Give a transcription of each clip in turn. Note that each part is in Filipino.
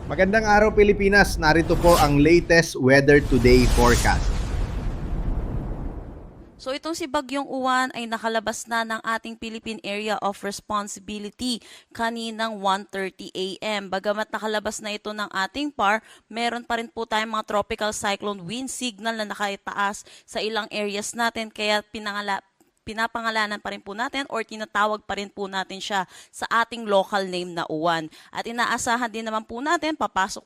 Magandang araw Pilipinas, narito po ang latest Weather Today forecast. So itong si Bagyong Uwan ay nakalabas na ng ating Philippine Area of Responsibility kaninang 1:30 a.m. Bagamat nakalabas na ito ng ating PAR, meron pa rin po tayong mga tropical cyclone wind signal na nakataas sa ilang areas natin, kaya pinapangalanan pa rin po natin or tinatawag pa rin po natin siya sa ating local name na uwan. At inaasahan din naman po natin papasok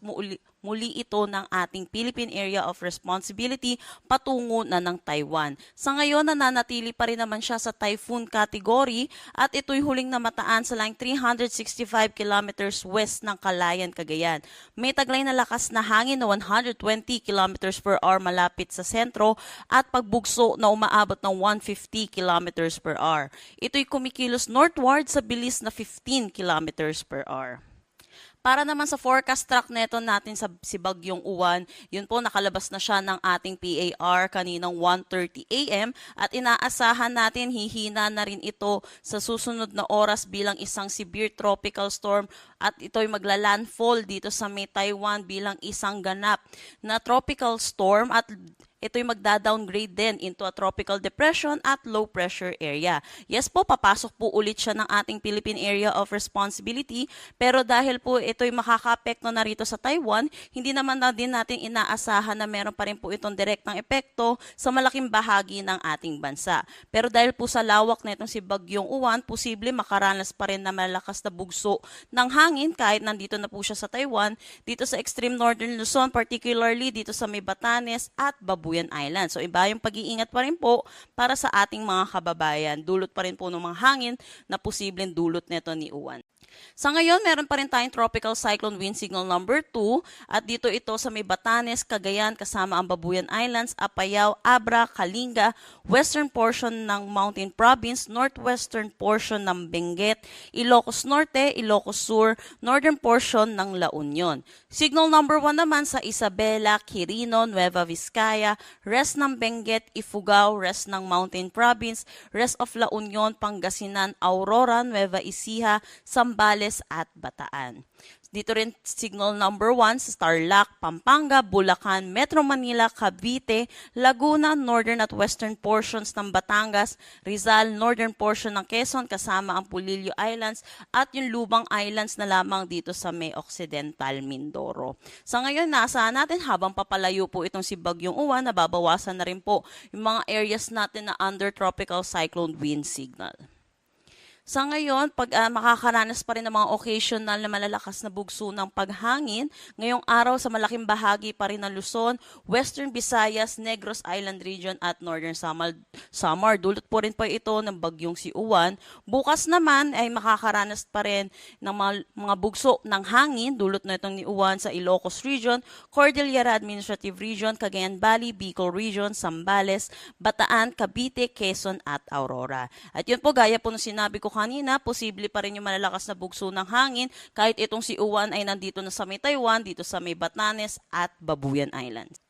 muli ito ng ating Philippine Area of Responsibility patungo na ng Taiwan. Sa ngayon, nananatili pa rin naman siya sa typhoon category at ito'y huling namataan sa laing 365 kilometers west ng Calayan, Cagayan. May taglay na lakas na hangin na 120 kilometers per hour malapit sa sentro at pagbugso na umaabot ng 150 kilometers per hour. Ito'y kumikilos northward sa bilis na 15 kilometers per hour. Para naman sa forecast track neto natin sa si Bagyong Uwan, yun po nakalabas na siya ng ating PAR kaninang 1:30 a.m. at inaasahan natin hihina na rin ito sa susunod na oras bilang isang severe tropical storm at ito'y magla-landfall dito sa may Taiwan bilang isang ganap na tropical storm at ito'y magda-downgrade din into a tropical depression at low pressure area. Yes po, papasok po ulit siya ng ating Philippine Area of Responsibility, pero dahil po ito'y makaka-apekto na rito sa Taiwan, hindi naman na din natin inaasahan na meron pa rin po itong direktang epekto sa malaking bahagi ng ating bansa. Pero dahil po sa lawak na itong si Bagyong Uwan, posible makaranas pa rin na malakas na bugso ng hangin kahit nandito na po siya sa Taiwan, dito sa extreme northern Luzon, particularly dito sa may Batanes at Babuyan Island. So iba yung pag-iingat pa rin po para sa ating mga kababayan. Dulot pa rin po ng mga hangin na posibleng dulot nito ni Uwan. Sa ngayon, meron pa rin tayong tropical cyclone wind signal number 2 at dito ito sa may Batanes, Cagayan kasama ang Babuyan Islands, Apayao, Abra, Kalinga, western portion ng Mountain Province, northwestern portion ng Benguet, Ilocos Norte, Ilocos Sur, northern portion ng La Union. Signal number 1 naman sa Isabela, Quirino, Nueva Vizcaya, rest ng Benguet, Ifugao, rest ng Mountain Province, rest of La Union, Pangasinan, Aurora, Nueva Ecija, Zambales at Bataan. Dito rin signal number 1 sa Tarlac, Pampanga, Bulacan, Metro Manila, Cavite, Laguna, northern at western portions ng Batangas, Rizal, northern portion ng Quezon kasama ang Pulilio Islands at yung Lubang Islands na lamang dito sa may Occidental Mindoro. Sa ngayon, naasahan natin habang papalayo po itong si Bagyong Uwan, nababawasan na rin po yung mga areas natin na under tropical cyclone wind signal. Sa ngayon, pag makakaranas pa rin ng mga occasional na malalakas na bugso ng paghangin, ngayong araw sa malaking bahagi pa rin ng Luzon, Western Visayas, Negros Island Region at Northern Samar. Dulot po rin po ito ng bagyong si Uwan. Bukas naman ay makakaranas pa rin ng mga bugso ng hangin, dulot na itong ni Uwan sa Ilocos Region, Cordillera Administrative Region, Cagayan Valley, Bicol Region, Zambales, Bataan, Cavite, Quezon at Aurora. At yun po, gaya po ng sinabi ko kanina, posible pa rin yung malalakas na bugso ng hangin kahit itong si Uwan ay nandito na sa may Taiwan, dito sa may Batanes at Babuyan Islands.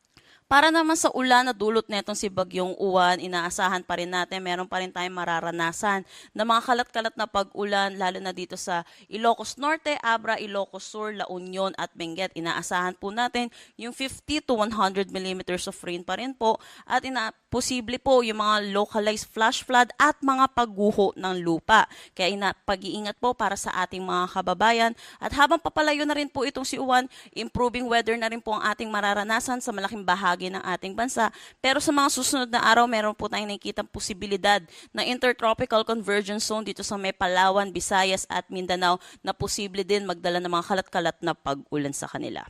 Para naman sa ulan na dulot netong si Bagyong Uwan, inaasahan pa rin natin, meron pa rin tayong mararanasan na mga kalat-kalat na pag-ulan, lalo na dito sa Ilocos Norte, Abra, Ilocos Sur, La Union at Benguet. Inaasahan po natin yung 50 to 100 millimeters of rain pa rin po at posible po yung mga localized flash flood at mga pagguho ng lupa. Kaya pag-iingat po para sa ating mga kababayan. At habang papalayo na rin po itong si Uwan, improving weather na rin po ang ating mararanasan sa malaking bahagi ng ating bansa. Pero sa mga susunod na araw, meron po tayong nakikita posibilidad na intertropical convergence zone dito sa may Palawan, Visayas at Mindanao na posible din magdala ng mga kalat-kalat na pag-ulan sa kanila.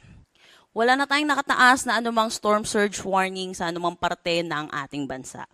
Wala na tayong nakataas na anumang storm surge warning sa anumang parte ng ating bansa.